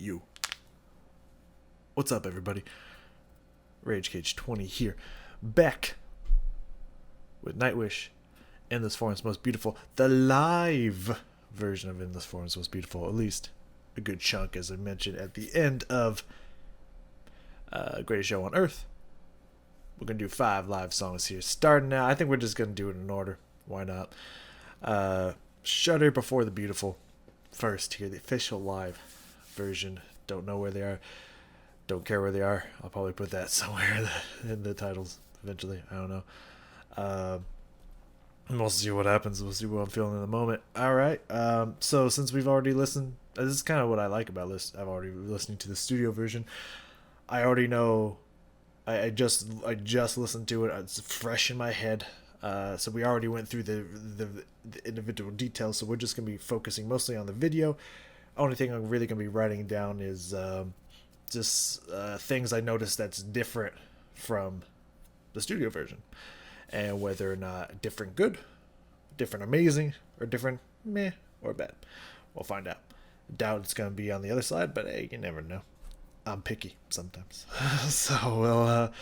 You. What's up, everybody? Rage Cage 20 here, back with Nightwish. Endless Form's Most Beautiful, the live version of Endless Form's Most Beautiful, at least a good chunk, as I mentioned at the end of Greatest Show on Earth. We're gonna do 5 live songs here, starting now. I think we're just gonna do it in order. Why not? Shudder Before the Beautiful first here, the official live version. Don't know where they are. Don't care where they are. I'll probably put that somewhere in the titles eventually. I don't know. We'll see what happens. We'll see what I'm feeling in the moment. All right. So since we've already listened, this is kind of what I like about this. I've already listened to the studio version. I already know. I just listened to it. It's fresh in my head. So we already went through the individual details. So we're just gonna be focusing mostly on the video. Only thing I'm really gonna be writing down is just things I noticed that's different from the studio version, and whether or not different good, different amazing, or different meh or bad. We'll find out. Doubt it's gonna be on the other side, but hey, you never know. I'm picky sometimes. So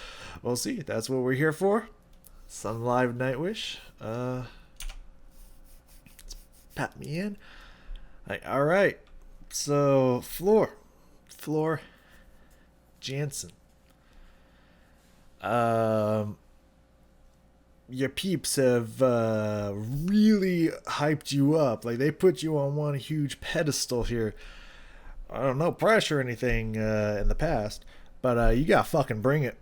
we'll see. That's what we're here for. Some live Nightwish. Let's pat me in. All right. So Floor Jansen. Your peeps have really hyped you up. Like, they put you on one huge pedestal here. I don't know, pressure or anything in the past, but you gotta fucking bring it,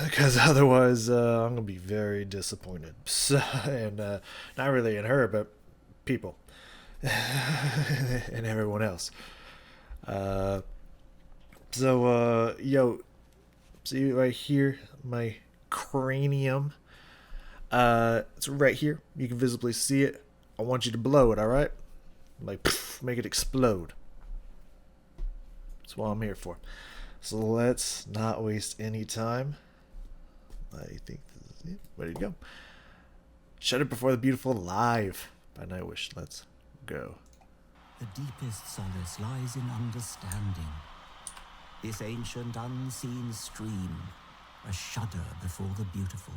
because otherwise I'm gonna be very disappointed. So, and not really in her, but people and everyone else. So yo, see right here, my cranium. It's right here. You can visibly see it. I want you to blow it, all right? Like, poof, make it explode. That's what I'm here for. So let's not waste any time. I think this is it. Ready to go. Shudder Before the Beautiful live by Nightwish. Let's go. The deepest solace lies in understanding. This ancient unseen stream, a shudder before the beautiful.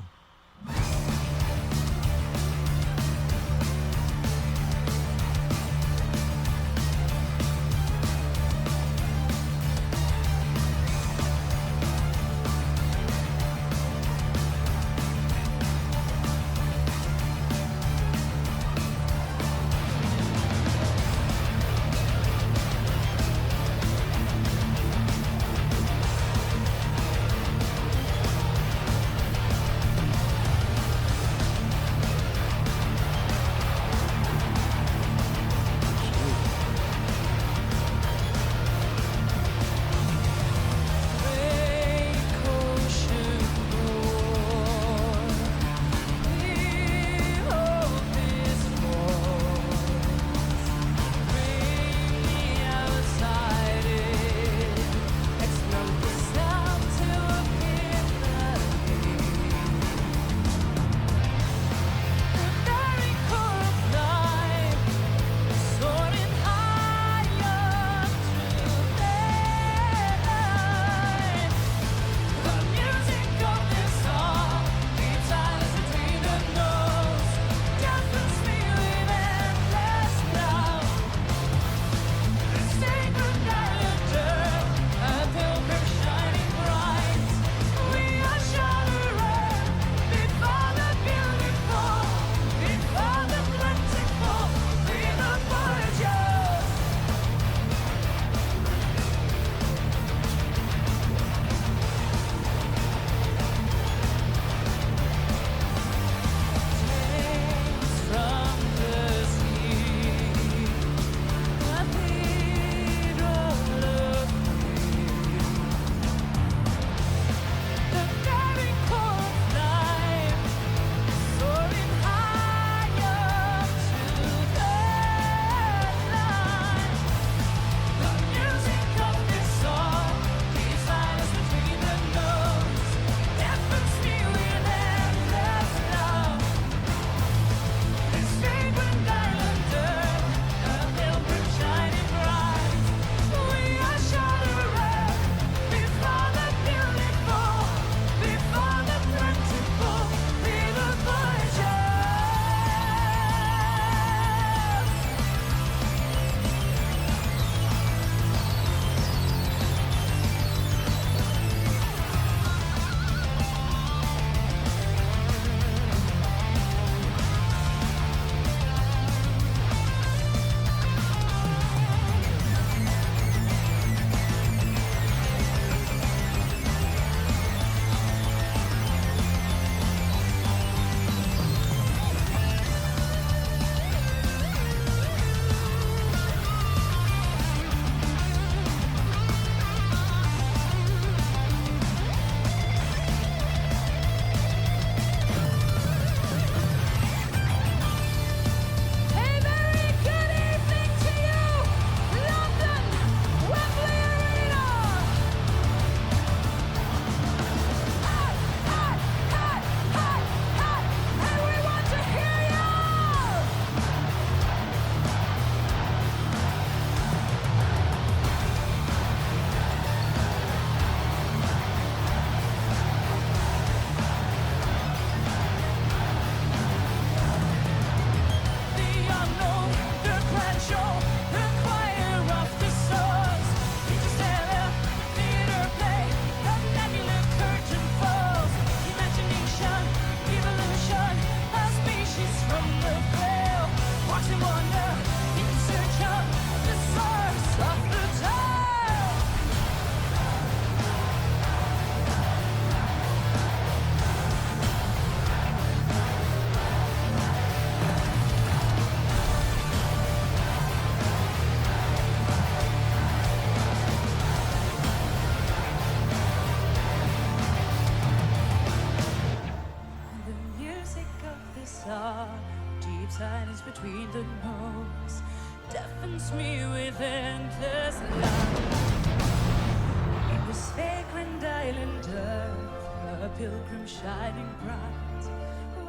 pilgrim shining bright.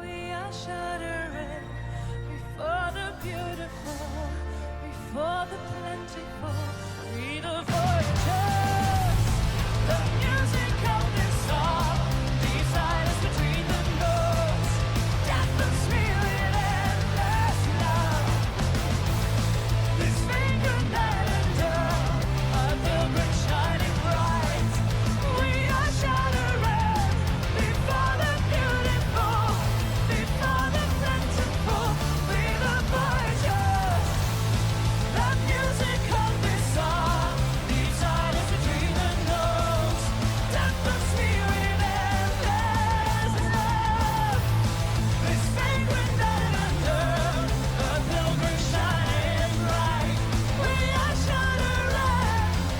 We are shuddering before the beautiful, before the plentiful. We the voyagers, the music of this song, beside us between the notes, death and spirit, endless love. This fragrant night endure, a pilgrim shining bright. We are shuddering before the beautiful, before the plentiful. We the voyagers, the music of this song, beside us between the notes, death and spirit, endless love. This fragrant night endure, a pilgrim shining bright. We are shuddering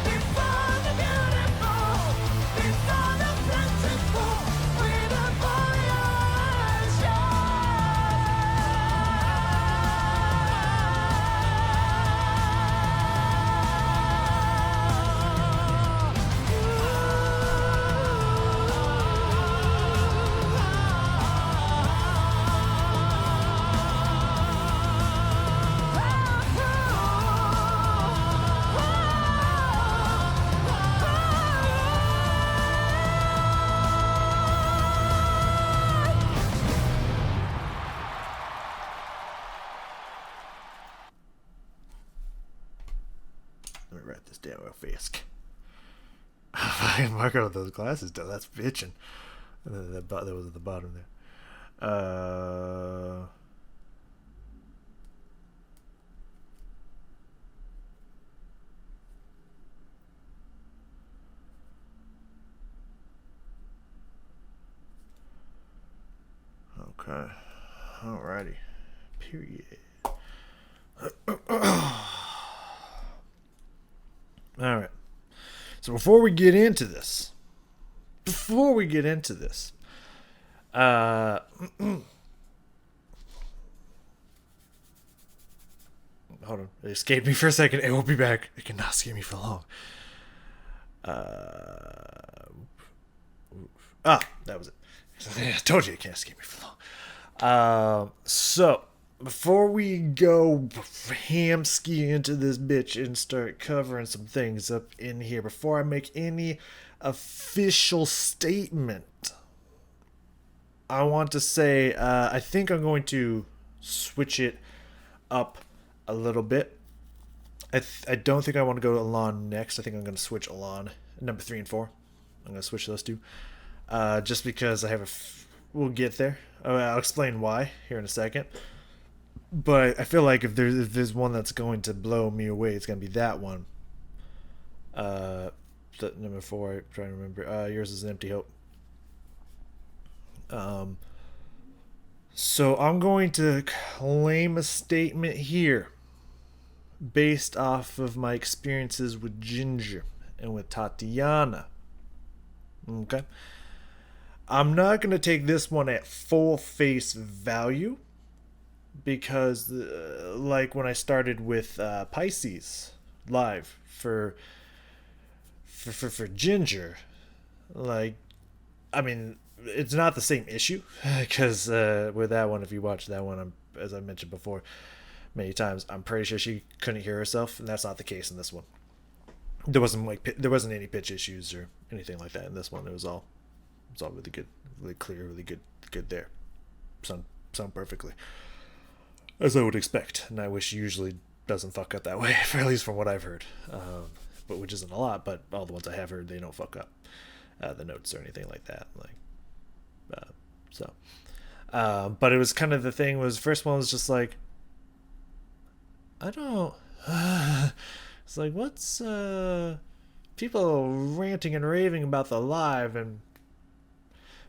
before the beautiful, before the plentiful. We the Let me write this down real fast. I can mark out those glasses though. That's bitching. And then that was at the bottom there. Okay. Alrighty. Period. Alright. So before we get into this, hold on, it escaped me for a second. It will be back. It cannot escape me for long. That was it. I told you it can't escape me for long. So before we go hamski into this bitch and start covering some things up in here, before I make any official statement, I want to say I think I'm going to switch it up a little bit. I don't think I want to go to Alon next. I think I'm going to switch Alon number 3 and 4. I'm going to switch those two, just because I have we'll get there. I'll explain why here in a second. But I feel like if there's one that's going to blow me away, it's going to be that one. Number 4, I'm trying to remember. Yours is an Empty Hope. So I'm going to claim a statement here based off of my experiences with Ginger and with Tatiana. Okay? I'm not going to take this one at full face value, because like when I started with Pisces live for Ginger, like, I mean, it's not the same issue, because with that one, if you watch that one, as I mentioned before many times, I'm pretty sure she couldn't hear herself, and that's not the case in this one. There wasn't any pitch issues or anything like that in this one. It was all really good, really clear, really good there. Sound perfectly, as I would expect. Nightwish usually doesn't fuck up that way, at least from what I've heard, but which isn't a lot. But all the ones I have heard, they don't fuck up the notes or anything like that. But it was kind of the thing was, first one was just like, I don't. It's like, what's people ranting and raving about the live,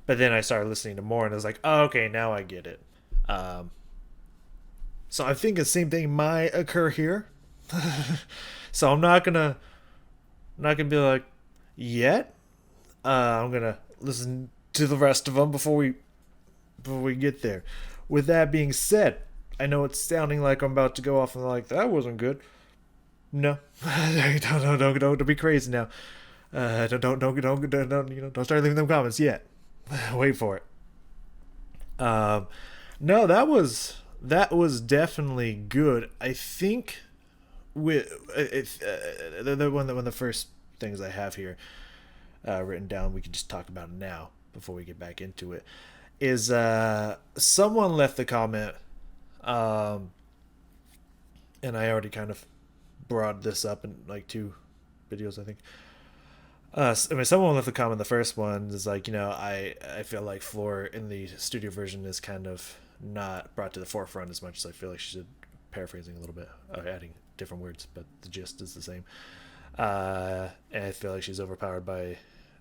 but then I started listening to more, and I was like, oh, okay, now I get it. So I think the same thing might occur here. So I'm not gonna be like, yet. I'm gonna listen to the rest of them before we get there. With that being said, I know it's sounding like I'm about to go off and like, that wasn't good. No, don't be crazy now. Don't start leaving them comments yet. Wait for it. No, that was definitely good. I think with one of the first things I have here written down, we can just talk about it now before we get back into it. Is someone left the comment, and I already kind of brought this up in like 2 videos, I think. I mean, someone left a comment. The first one is like, I feel like Floor in the studio version is kind of not brought to the forefront as much as I feel like she should. Paraphrasing a little bit, adding different words, but the gist is the same. And I feel like she's overpowered by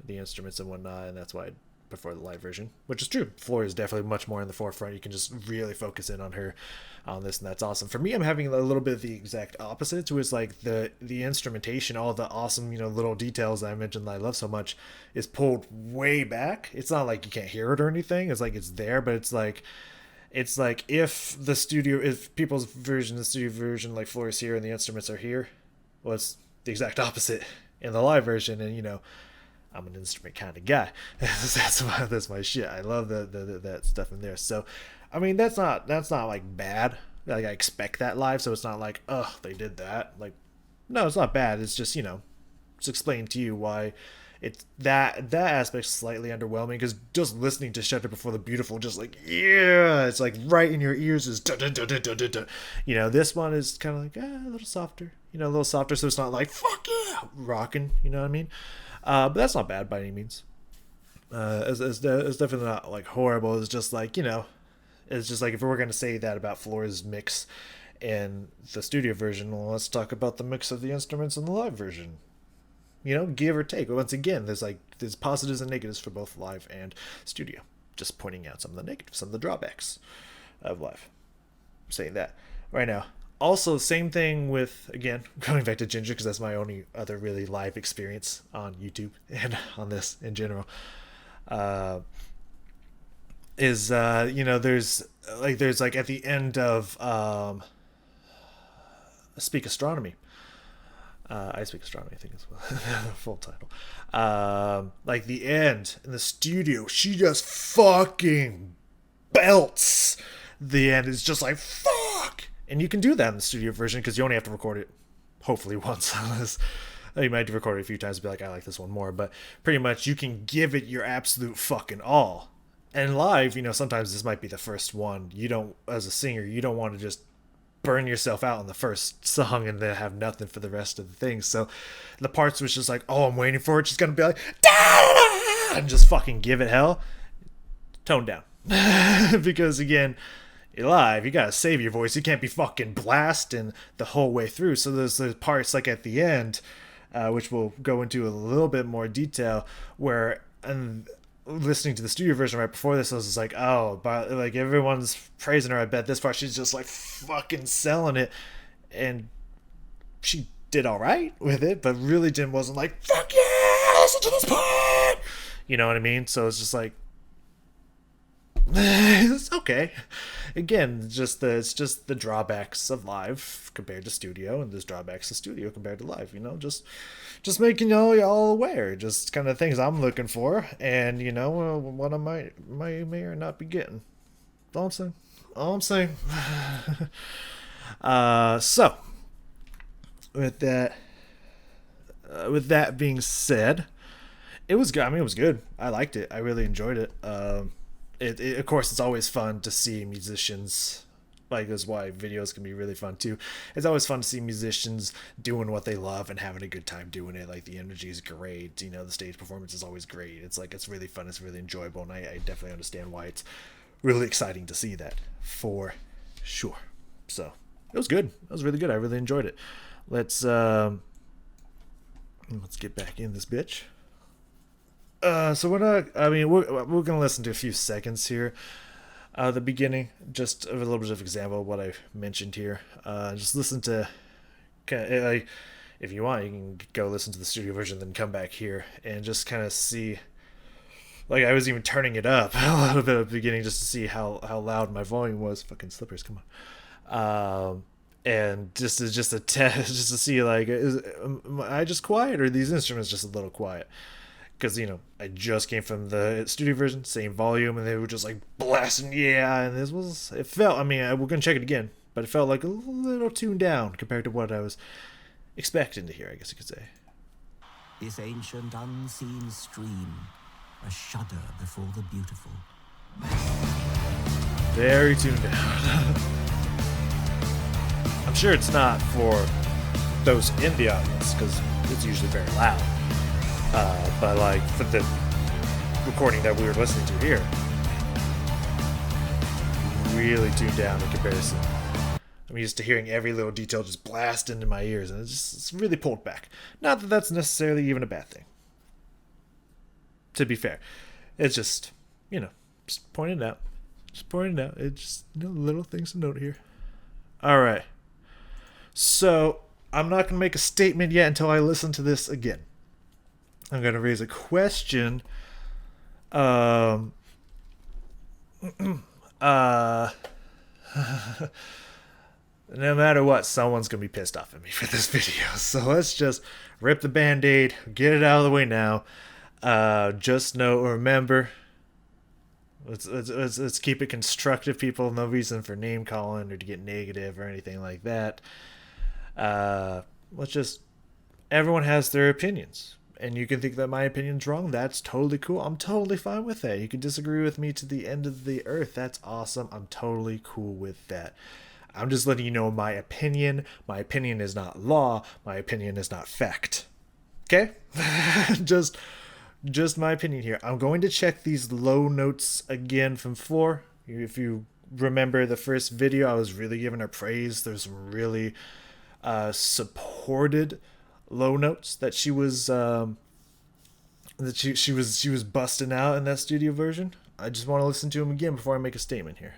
the instruments and whatnot, and that's why I prefer the live version, which is true. Floor is definitely much more in the forefront. You can just really focus in on her on this, and that's awesome. For me, I'm having a little bit of the exact opposite, to is like the instrumentation, all the awesome little details that I mentioned that I love so much is pulled way back. It's not like you can't hear it or anything. It's like it's there, but it's like if people's version, the studio version, like Floor is here and the instruments are here, well, it's the exact opposite in the live version. And I'm an instrument kind of guy. that's my shit. I love that stuff in there. So, I mean, that's not like bad. Like, I expect that live, so it's not like, oh, they did that. Like, no, it's not bad. It's just just explain to you why it's that aspect's slightly underwhelming, because just listening to Shudder Before the Beautiful, just like, yeah, it's like right in your ears is da da da da da da. This one is kind of like a little softer, so it's not like fuck yeah rocking, you know what I mean? But that's not bad by any means. It's definitely not like horrible. It's just like, it's just like if we were going to say that about Floor's mix in the studio version, well, let's talk about the mix of the instruments in the live version. Give or take. But once again, there's positives and negatives for both live and studio. Just pointing out some of the negatives, some of the drawbacks of live. I'm saying that right now. Also, same thing with, again, going back to Ginger, because that's my only other really live experience on YouTube and on this in general. There's like at the end of Speak Astronomy. I Speak Astronomy, I think is the full title. Like the end in the studio, she just fucking belts. The end is just like, fuck! And you can do that in the studio version, because you only have to record it, hopefully, once. Unless you might have to record it a few times and be like, I like this one more. But pretty much you can give it your absolute fucking all. And live, sometimes this might be the first one. You don't, as a singer, you don't want to just burn yourself out in the first song and then have nothing for the rest of the things. So the parts was just like, oh, I'm waiting for it. She's going to be like, da! And just fucking give it hell. Tone down. Because, again, live, you gotta save your voice. You can't be fucking blasting the whole way through. So there's the parts like at the end, which we'll go into a little bit more detail, where and listening to the studio version right before this, I was just like, oh, but like everyone's praising her. I bet this part she's just like fucking selling it, and she did all right with it, but really wasn't like, fuck yeah, listen to this part. You know what I mean? So it's just like, it's okay. Again, it's just the drawbacks of live compared to studio, and there's drawbacks of studio compared to live. Just making y'all aware, just kind of things I'm looking for, and what I may or not be getting. All I'm saying. So with that being said, it was good. I mean, it was good. I liked it. I really enjoyed it. It of course, it's always fun to see musicians, like, that's why videos can be really fun too. It's always fun to see musicians doing what they love and having a good time doing it. Like, the energy is great, the stage performance is always great. It's like, it's really fun, it's really enjoyable, and I definitely understand why it's really exciting to see that, for sure. So it was good. It was really good. I really enjoyed it. Let's get back in this bitch. So we're gonna listen to a few seconds here. The beginning, just a little bit of example of what I mentioned here. Just listen to, if you want, you can go listen to the studio version, then come back here and just kind of see. Like, I was even turning it up a little bit at the beginning just to see how loud my volume was. Fucking slippers, come on. And just to test, just to see, like, am I just quiet, or are these instruments just a little quiet? because I just came from the studio version, same volume, and they were just like blasting, yeah. And it felt. I mean, we're gonna check it again, but it felt like a little tuned down compared to what I was expecting to hear, I guess you could say. This ancient unseen stream, a shudder before the beautiful. Very tuned down. I'm sure it's not for those in the audience, because it's usually very loud. But like for the recording that we were listening to here, really tuned down in comparison. I'm used to hearing every little detail just blast into my ears, and it's really pulled back. Not that that's necessarily even a bad thing. To be fair, it's just, just pointing it out. Just pointing it out. It's just little things to note here. All right. So I'm not going to make a statement yet until I listen to this again. I'm going to raise a question. No matter what, someone's going to be pissed off at me for this video. So let's just rip the Band-Aid, get it out of the way now. Just remember, let's keep it constructive, people. No reason for name calling or to get negative or anything like that. Everyone has their opinions. And you can think that my opinion's wrong. That's totally cool. I'm totally fine with that. You can disagree with me to the end of the earth. That's awesome. I'm totally cool with that. I'm just letting you know my opinion. My opinion is not law. My opinion is not fact. Okay? just my opinion here. I'm going to check these low notes again from Floor. If you remember the first video, I was really giving her praise. There's some really supported low notes that she was she was busting out in that studio version. I just want to listen to them again before I make a statement here.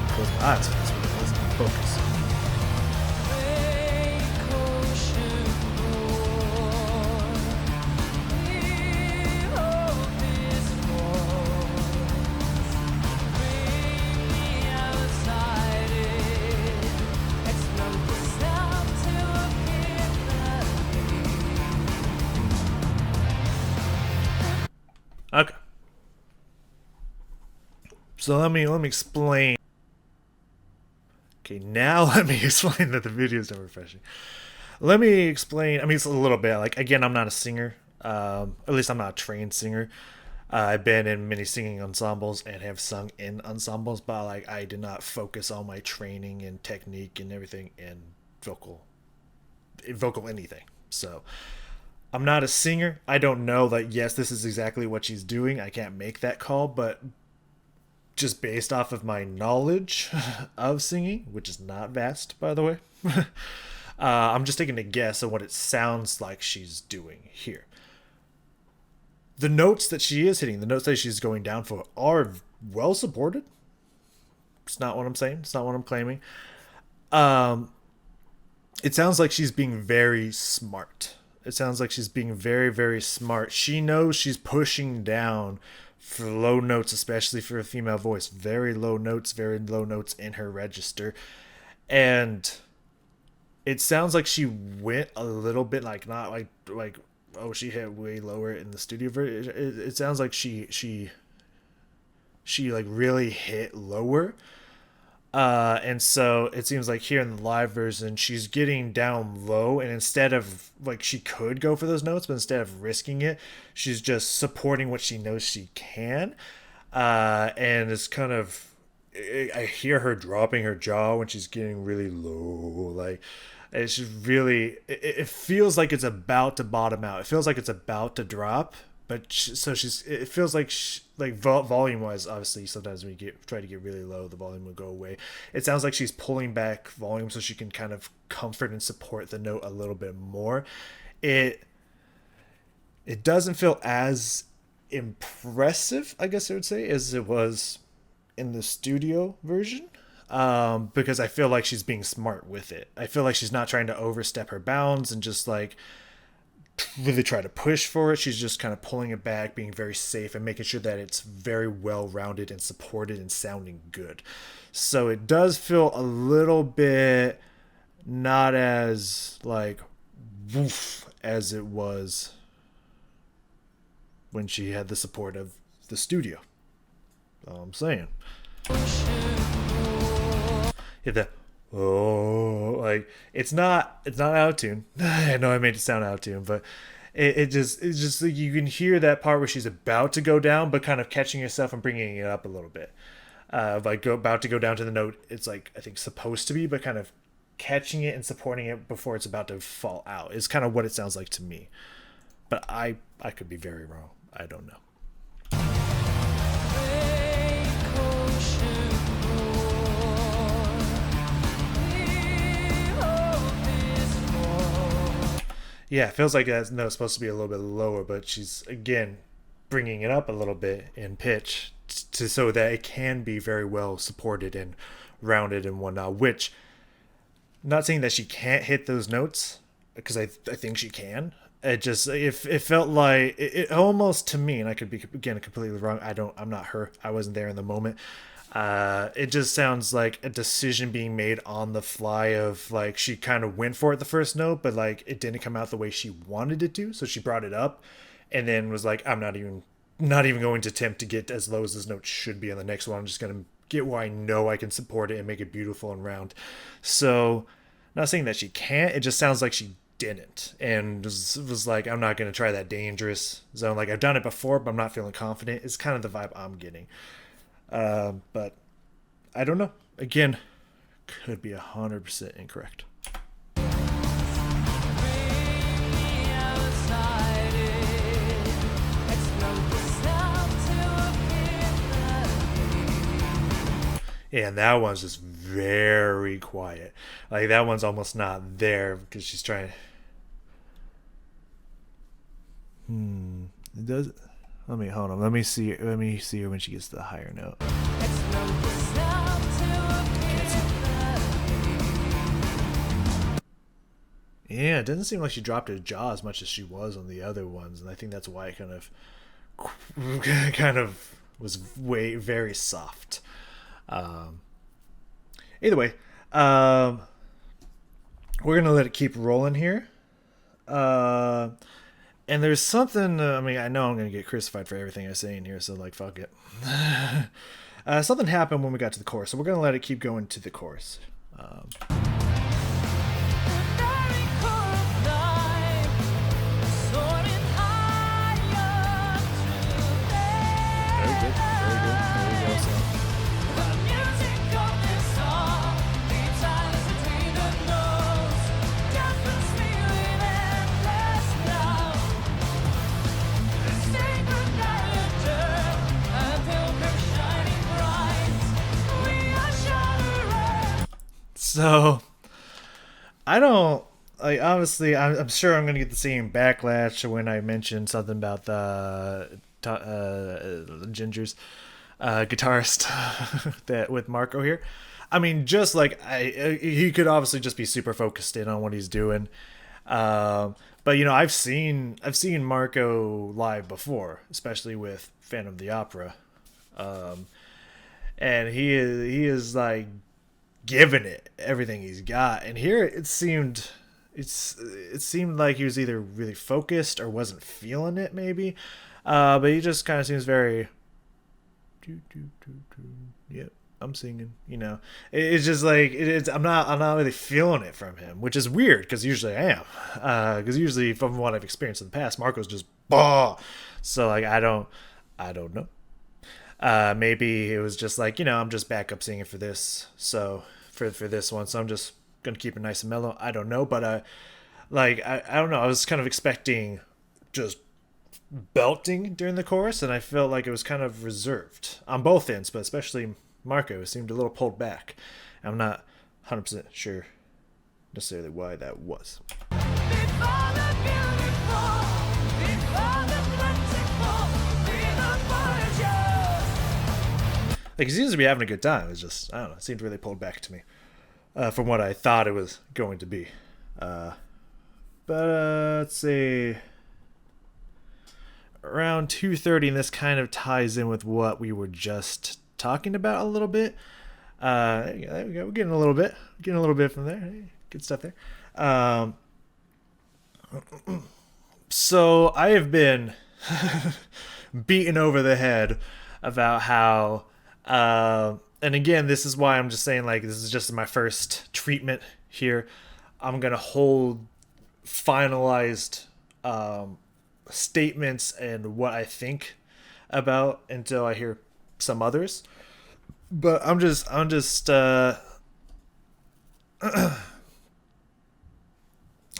Close my eyes for this one. Let's focus. Okay. So let me explain. Okay, now let me explain that the video is not refreshing. Let me explain. I mean, it's a little bit. Like, again, I'm not a singer. At least I'm not a trained singer. I've been in many singing ensembles and have sung in ensembles, but like I did not focus on my training and technique and everything in vocal anything. So I'm not a singer. I don't know that, yes, this is exactly what she's doing. I can't make that call, but just based off of my knowledge of singing, which is not vast, by the way, I'm just taking a guess at what it sounds like she's doing here. The notes that she is hitting, the notes that she's going down for, are well supported. It's not what I'm saying. It's not what I'm claiming. It sounds like she's being very smart. It sounds like she's being very, very smart. She knows she's pushing down for low notes, especially for a female voice. Very low notes in her register. And it sounds like she went a little bit not like oh, she hit way lower in the studio version. It sounds like she like really hit lower. And so it seems like here in the live version, she's getting down low, and instead of like, she could go for those notes, but instead of risking it, she's just supporting what she knows she can. And it's kind of, I hear her dropping her jaw when she's getting really low. Like, it's just really, it feels like it's about to bottom out. It feels like it's about to drop. But it feels like volume wise, obviously sometimes when you try to get really low, the volume will go away. It sounds like she's pulling back volume so she can kind of comfort and support the note a little bit more. It doesn't feel as impressive, I guess I would say, as it was in the studio version. Because I feel like she's being smart with it. I feel like she's not trying to overstep her bounds and just like really try to push for it. She's just kind of pulling it back, being very safe, and making sure that it's very well rounded and supported and sounding good. So it does feel a little bit not as like woof as it was when she had the support of the studio. That's all I'm saying. Yeah, the like it's not out of tune. I know I made it sound out of tune, but it's just like you can hear that part where she's about to go down, but kind of catching herself and bringing it up a little bit. About to go down to the note it's like I think supposed to be, but kind of catching it and supporting it before it's about to fall out is kind of what it sounds like to me. But I could be very wrong. I don't know. Yeah, it feels like that note's supposed to be a little bit lower, but she's again bringing it up a little bit in pitch so that it can be very well supported and rounded and whatnot. Which, not saying that she can't hit those notes, because I think she can. It felt like it almost, to me, and I could be again completely wrong. I'm not her. I wasn't there in the moment. It just sounds like a decision being made on the fly of like she kind of went for it the first note, but like it didn't come out the way she wanted it to, so she brought it up and then was like, I'm not even going to attempt to get as low as this note should be on the next one. I'm just gonna get where I know I can support it and make it beautiful and round. So, not saying that she can't, it just sounds like she didn't, and was like, I'm not going to try that dangerous zone. Like, I've done it before, but I'm not feeling confident. It's kind of the vibe I'm getting. But I don't know. Again, could be 100% incorrect. Yeah, and that one's just very quiet. Like, that one's almost not there because she's trying. It does. Hold on. Let me see her when she gets to the higher note. Yeah, it doesn't seem like she dropped her jaw as much as she was on the other ones, and I think that's why it kind of was very soft. Either way, we're gonna let it keep rolling here. And there's something. I know I'm gonna get crucified for everything I say in here, so like, fuck it. Something happened when we got to the chorus, so we're gonna let it keep going to the chorus. Very good. Very well said. So, I don't, like, obviously, I'm sure I'm going to get the same backlash when I mention something about the Ginger's guitarist that with Marco here. I mean, just like, he could obviously just be super focused in on what he's doing. But, you know, I've seen Marco live before, especially with Phantom of the Opera. And he is like, giving it everything he's got, and here it seemed like he was either really focused or wasn't feeling it, maybe. But he just kind of seems very yep, I'm singing, you know. It's just like I'm not really feeling it from him, which is weird because usually I am, because usually from what I've experienced in the past, Marco's just bah. So like I don't know. Maybe it was just like, you know, I'm just backup singing for this, so for this one, so I'm just gonna keep it nice and mellow. I don't know, but I don't know. I was kind of expecting just belting during the chorus, and I felt like it was kind of reserved on both ends, but especially Marco seemed a little pulled back. I'm not 100% sure necessarily why that was. Like, he seems to be having a good time. It's just, I don't know, it seemed really pulled back to me from what I thought it was going to be. But let's see. around 2:30, and this kind of ties in with what we were just talking about a little bit. There we go. We're getting a little bit from there. Hey, good stuff there. So I have been beaten over the head about how, and again, this is why I'm just saying, like, this is just my first treatment here. I'm gonna hold finalized statements and what I think about until I hear some others. But I'm just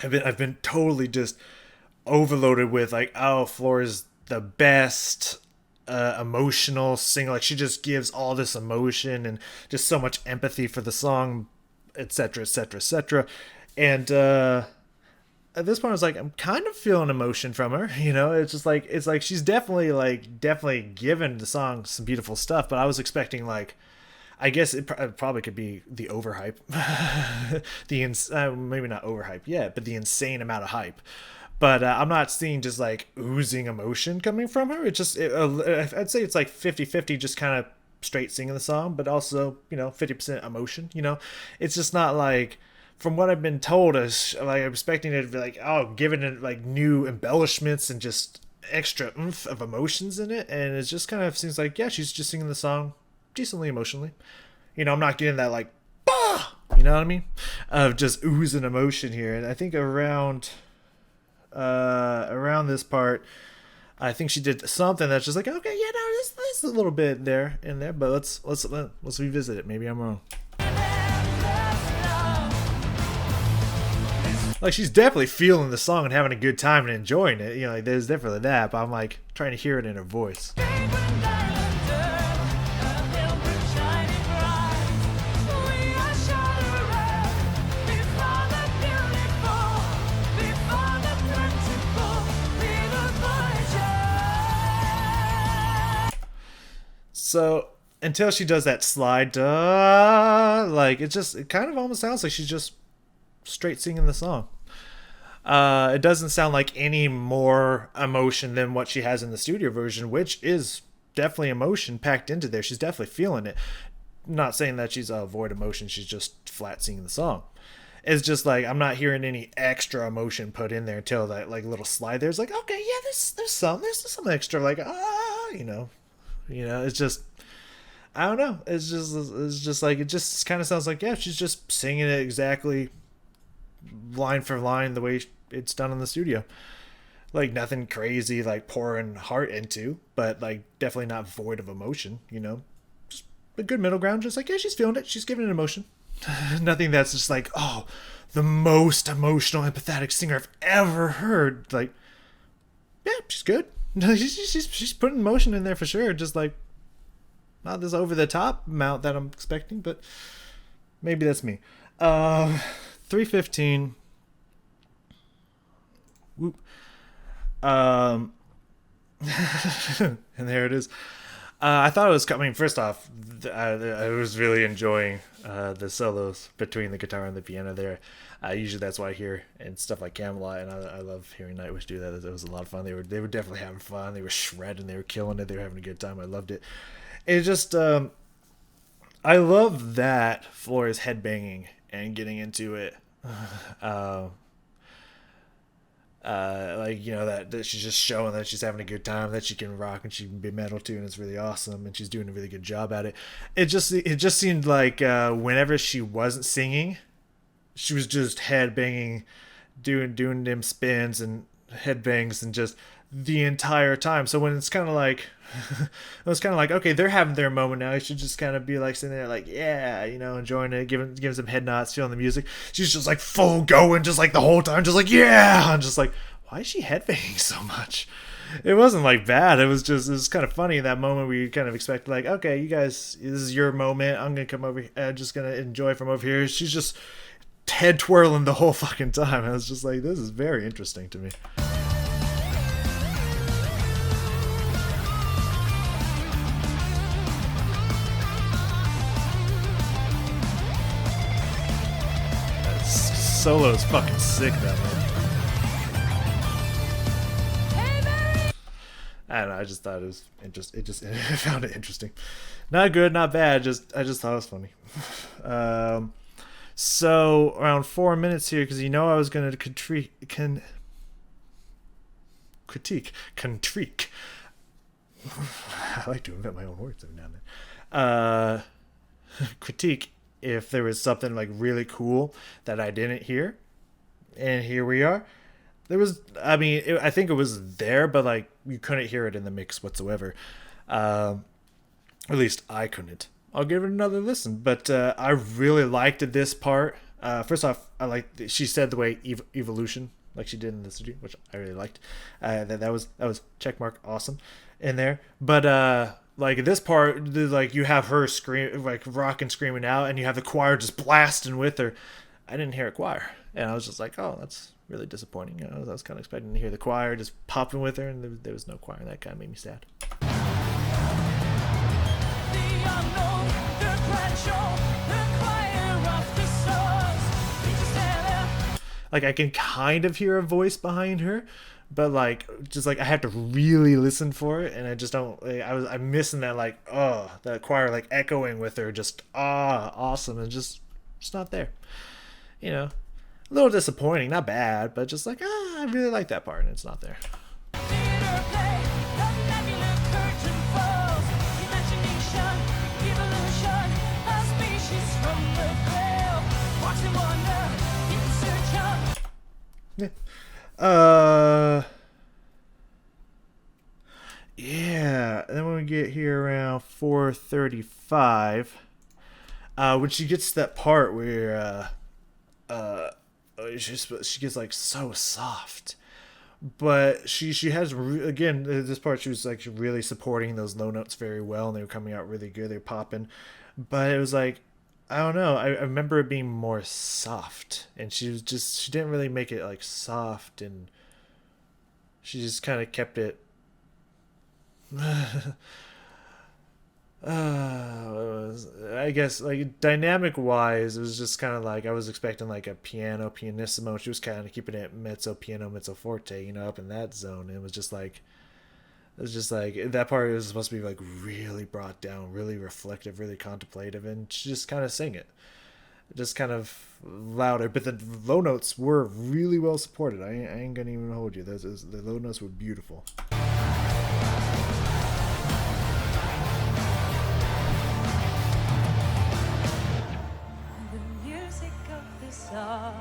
I've been totally just overloaded with, like, oh, Floor is the best emotional singer. Like, she just gives all this emotion and just so much empathy for the song, etc., etc., etc. And at this point, I was like, I'm kind of feeling emotion from her. You know, it's like she's definitely given the song some beautiful stuff. But I was expecting, like, I guess it probably could be the overhype, maybe not overhype yet, but the insane amount of hype. But I'm not seeing just like oozing emotion coming from her. It's just, I'd say it's like 50-50, just kind of straight singing the song, but also, 50% emotion. It's just not like, from what I've been told, is like I'm expecting it to be like, oh, giving it like new embellishments and just extra oomph of emotions in it, and it just kind of seems like, yeah, she's just singing the song decently emotionally. I'm not getting that like, bah! You know what I mean? Of just oozing emotion here. And I think around this part, I think she did something that's just like, okay, yeah, no, this is a little bit in there, but let's revisit it. Maybe I'm wrong. Like, she's definitely feeling the song and having a good time and enjoying it. Like, there's definitely that, but I'm like trying to hear it in her voice. So until she does that slide, like, it kind of almost sounds like she's just straight singing the song. It doesn't sound like any more emotion than what she has in the studio version, which is definitely emotion packed into there. She's definitely feeling it. Not saying that she's void emotion, she's just flat singing the song. It's just like, I'm not hearing any extra emotion put in there until that like little slide there's like, okay, yeah, there's some extra, like, it's just, I don't know. It's just like, it just kind of sounds like, yeah, she's just singing it exactly line for line the way it's done in the studio. Like, nothing crazy, like pouring heart into, but like definitely not void of emotion, just a good middle ground. Just like, yeah, she's feeling it. She's giving it emotion. Nothing that's just like, oh, the most emotional, empathetic singer I've ever heard. Like, yeah, she's good. She's putting emotion in there for sure. Just like, not this over the top amount that I'm expecting, but maybe that's me. 3:15. Whoop. And there it is. I thought it was coming. First off, I was really enjoying the solos between the guitar and the piano there. Usually that's what I hear and stuff like Camelot, and I love hearing Nightwish do that. It was a lot of fun. They were definitely having fun. They were shredding. They were killing it. They were having a good time. I loved it. It just, I love that Floor is headbanging and getting into it. Like, that she's just showing that she's having a good time, that she can rock and she can be metal too, and it's really awesome, and she's doing a really good job at it. It just seemed like whenever she wasn't singing, she was just headbanging, doing them spins and headbangs and just the entire time. So when it's kind of like, okay, they're having their moment now. You should just kind of be like sitting there, like, yeah, enjoying it, giving some head nods, feeling the music. She's just like full going, just like the whole time, just like, yeah. I'm just like, why is she headbanging so much? It wasn't like bad. It was kind of funny in that moment where you kind of expect, like, okay, you guys, this is your moment. I'm gonna come over here. I'm just gonna enjoy from over here. She's just head twirling the whole fucking time. I was just like, this is very interesting to me. Solo is fucking sick, that man. I don't know. I just thought it was interesting. I found it interesting. Not good, not bad. I just thought it was funny. So around 4 minutes here, because I was going to critique. I like to invent my own words every now and then. Critique if there was something like really cool that I didn't hear, and here we are. There was, I think it was there, but like you couldn't hear it in the mix whatsoever. At least I couldn't. I'll give it another listen, but I really liked this part. First off, I liked she said the way evolution, like she did in the studio, which I really liked. That was checkmark awesome in there. But like this part, like you have her scream, like rocking, screaming out, and you have the choir just blasting with her. I didn't hear a choir, and I was just like, oh, that's really disappointing. I was kind of expecting to hear the choir just popping with her, and there was no choir, and that kind of made me sad. Like I can kind of hear a voice behind her, but like just like I have to really listen for it, and I just don't. Like, I'm missing that like that choir like echoing with her, just awesome, and just not there. A little disappointing, not bad, but just like I really like that part, and it's not there. Yeah. And then when we get here around 4:35, when she gets to that part where she gets like so soft, but she has again this part she was like really supporting those low notes very well, and they were coming out really good. They were popping, but it was like I don't know. I remember it being more soft, and she didn't really make it like soft, and she just kind of kept it. I guess like dynamic wise, it was just kind of like I was expecting like a pianissimo. She was kind of keeping it mezzo piano, mezzo forte, up in that zone. It was just like that part was supposed to be like really brought down, really reflective, really contemplative, and she just kind of sang it, just kind of louder. But the low notes were really well supported. I ain't gonna even hold you. The low notes were beautiful. The music of this song,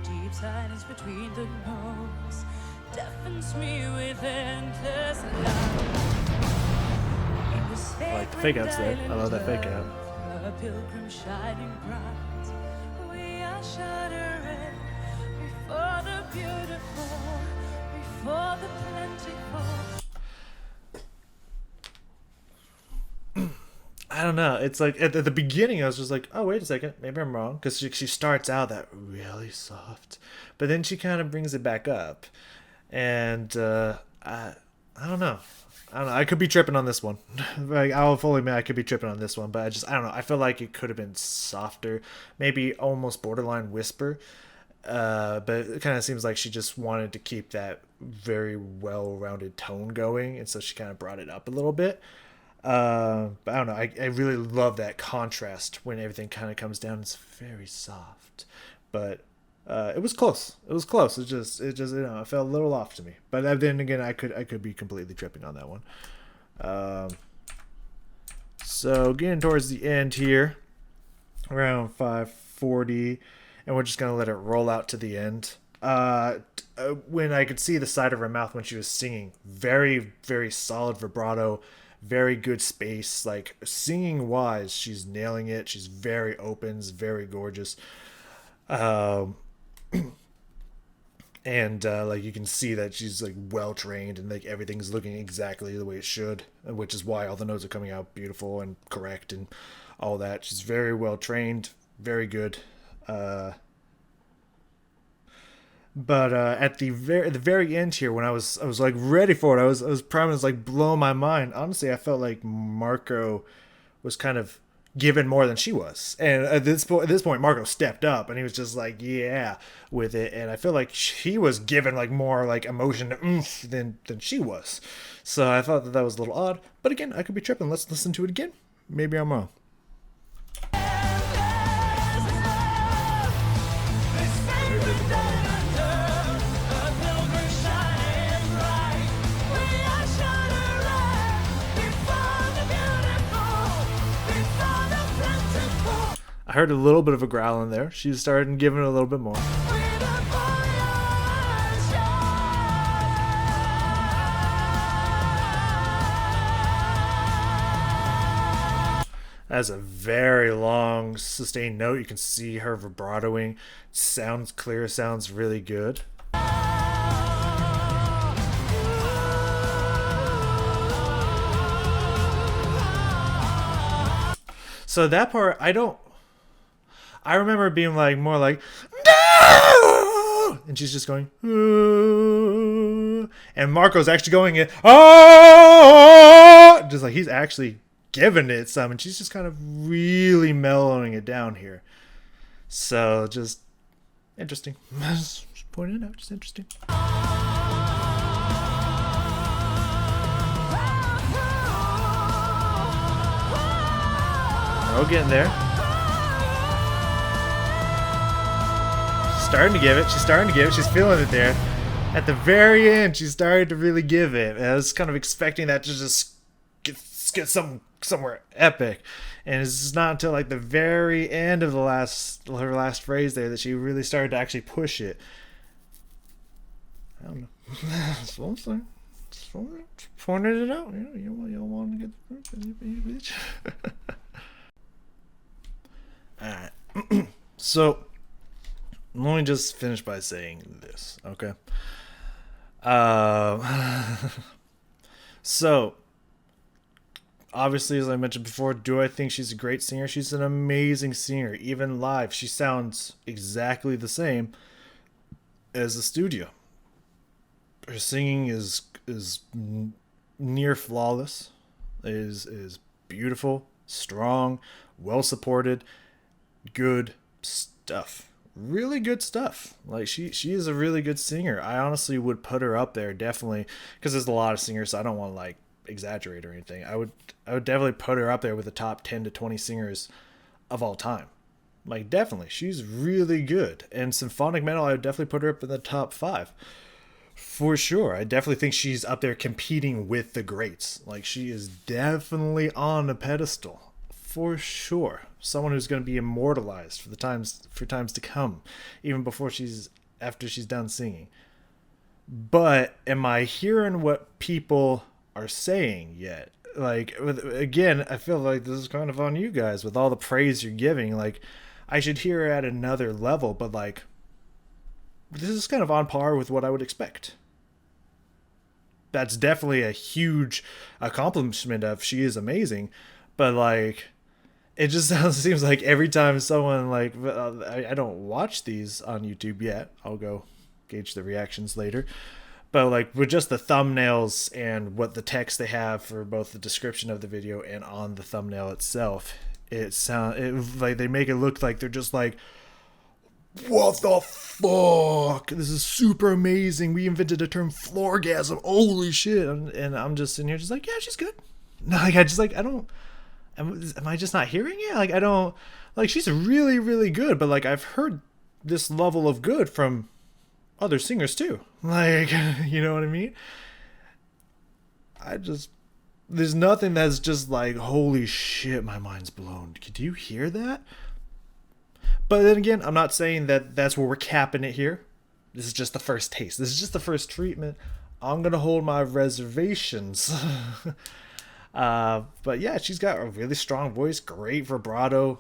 deep silence between the notes, deafens me with endless love. I like the fake outs there. I love that fake out. A pilgrim shining bright, we are shuddering before the beautiful, before the plentiful. I don't know. It's like at the beginning, I was just like, oh, wait a second, maybe I'm wrong, because she starts out that really soft, but then she kind of brings it back up, and I don't know. I could be tripping on this one. Like I'll fully admit I could be tripping on this one, but I don't know. I feel like it could have been softer, maybe almost borderline whisper. But it kind of seems like she just wanted to keep that very well-rounded tone going, and so she kind of brought it up a little bit. But I don't know. I really love that contrast when everything kind of comes down. It's very soft, but it was close. It was close. It just it felt a little off to me. But then again, I could be completely tripping on that one. So getting towards the end here, around 5:40, and we're just gonna let it roll out to the end. When I could see the side of her mouth when she was singing, very very solid vibrato. Very good space, like singing wise, she's nailing it. She's very open, very gorgeous, and like you can see that she's like well trained, and like everything's looking exactly the way it should, which is why all the notes are coming out beautiful and correct and all that. She's very well trained, very good. But at the very end here, when I was like ready for it, I was probably like blowing my mind. Honestly, I felt like Marco was kind of given more than she was. And at this point, Marco stepped up and he was just like, yeah, with it. And I feel like he was given like more like emotion than she was. So I thought that was a little odd. But again, I could be tripping. Let's listen to it again. Maybe I'm wrong. I heard a little bit of a growl in there. She started giving it a little bit more. That's a very long sustained note. You can see her vibratoing. Sounds clear, sounds really good. So that part, I remember being like more like, no! And she's just going, oh! And Marco's actually going, oh! Just like he's actually giving it some, and she's just kind of really mellowing it down here. So just interesting. Just pointing it out, just interesting. We're getting there. She's starting to give it. She's starting to give it. She's feeling it there. At the very end, she's starting to really give it. And I was kind of expecting that to just get somewhere epic, and it's just not until like the very end of her last phrase there that she really started to actually push it. I don't know. That's what I'm saying. Just pointed it out. You want to get the bitch. Alright. So let me just finish by saying this, okay? So obviously, as I mentioned before, do I think she's a great singer? She's an amazing singer. Even live, she sounds exactly the same as the studio. Her singing is near flawless. Is beautiful, strong, well supported, good stuff. Really good stuff. Like she is a really good singer. I honestly would put her up there definitely, because there's a lot of singers, so I don't want to like exaggerate or anything. I would definitely put her up there with the top 10 to 20 singers of all time. Like definitely, she's really good. And symphonic metal, I would definitely put her up in the top 5 for sure. I definitely think she's up there competing with the greats. Like she is definitely on a pedestal for sure. Someone who's going to be immortalized for times to come, even after she's done singing. But am I hearing what people are saying yet? Like, again, I feel like this is kind of on you guys with all the praise you're giving. Like, I should hear her at another level, but like, this is kind of on par with what I would expect. That's definitely a huge accomplishment of she is amazing, but like, it just seems like every time someone like, I don't watch these on YouTube yet. I'll go gauge the reactions later. But like with just the thumbnails and what the text they have for both the description of the video and on the thumbnail itself, like they make it look like they're just like, what the fuck? This is super amazing. We invented the term floorgasm. Holy shit. And I'm just sitting here just like, yeah, she's good. No, like am I just not hearing it? Like I don't, like she's really, really good, but like I've heard this level of good from other singers too. Like, you know what I mean? There's nothing that's just like, holy shit, my mind's blown. Do you hear that? But then again, I'm not saying that that's where we're capping it here. This is just the first taste. This is just the first treatment. I'm going to hold my reservations. But yeah, she's got a really strong voice, great vibrato,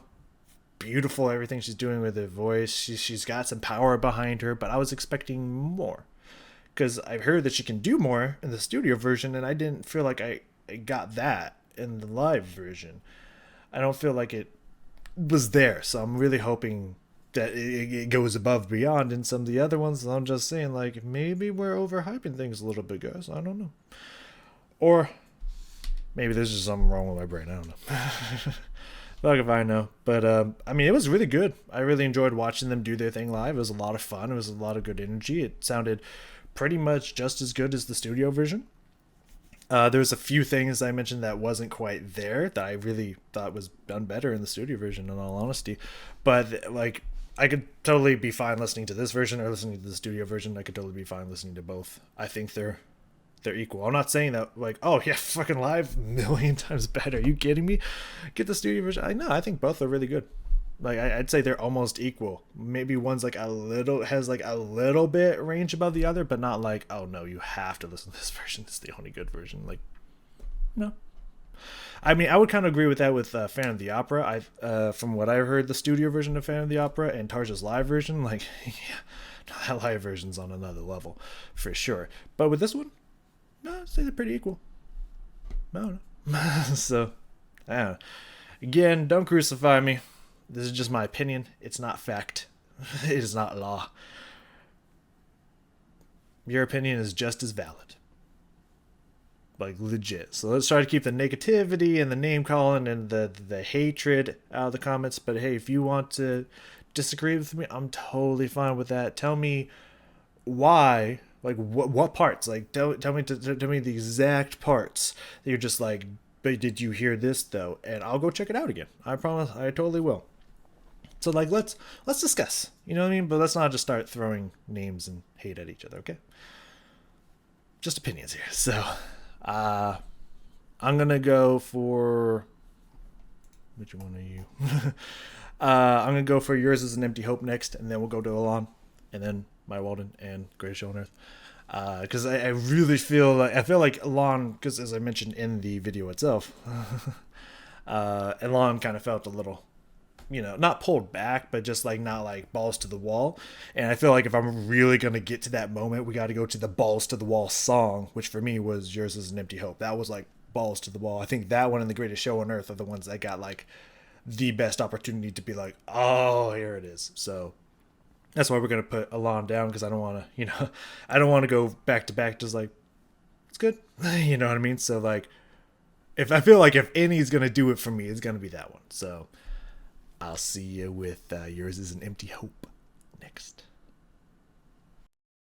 beautiful everything she's doing with her voice. She's got some power behind her, but I was expecting more. Because I've heard that she can do more in the studio version, and I didn't feel like I got that in the live version. I don't feel like it was there, so I'm really hoping that it goes above beyond in some of the other ones. I'm just saying, like, maybe we're overhyping things a little bit, guys. I don't know. Or maybe there's just something wrong with my brain. I don't know. Fuck if I know. But I mean, it was really good. I really enjoyed watching them do their thing live. It was a lot of fun. It was a lot of good energy. It sounded pretty much just as good as the studio version. There was a few things I mentioned that wasn't quite there that I really thought was done better in the studio version, in all honesty. But like, I could totally be fine listening to this version or listening to the studio version. I could totally be fine listening to both. I think they're equal. I'm not saying that like, oh yeah, fucking live 1,000,000 times better. Are you kidding me? Get the studio version. I think both are really good. Like I'd say they're almost equal. Maybe one's like has like a little bit range above the other, but not like, oh no, you have to listen to this version. It's the only good version. Like, no. I mean, I would kind of agree with that with Phantom of the Opera. From what I heard, the studio version of Phantom of the Opera and Tarja's live version, like, yeah, that live version's on another level for sure. But with this one, no, I'd say they're pretty equal. I don't know. So, I don't know. Again, don't crucify me. This is just my opinion. It's not fact. It is not law. Your opinion is just as valid. Like, legit. So let's try to keep the negativity and the name calling and the hatred out of the comments. But hey, if you want to disagree with me, I'm totally fine with that. Tell me why, like what parts. Like tell me the exact parts that you're just like, but did you hear this though? And I'll go check it out again. I promise. I totally will. So like let's discuss. You know what I mean? But let's not just start throwing names and hate at each other, okay? Just opinions here. So I'm gonna go for which one are you? I'm gonna go for Yours Is an Empty Hope next, and then we'll go to Alon, and then My Walden and Greatest Show on Earth. Because I really feel like Alon, because as I mentioned in the video itself, Alon kind of felt a little, not pulled back, but just like not like balls to the wall. And I feel like if I'm really going to get to that moment, we got to go to the balls to the wall song, which for me was Yours Is an Empty Hope. That was like balls to the wall. I think that one and The Greatest Show on Earth are the ones that got like the best opportunity to be like, oh, here it is. So that's why we're going to put Alon down, because I don't want to, I don't want to go back to back just like, it's good. You know what I mean? So like, if I feel like if any's going to do it for me, it's going to be that one. So I'll see you with Yours Is an Empty Hope next.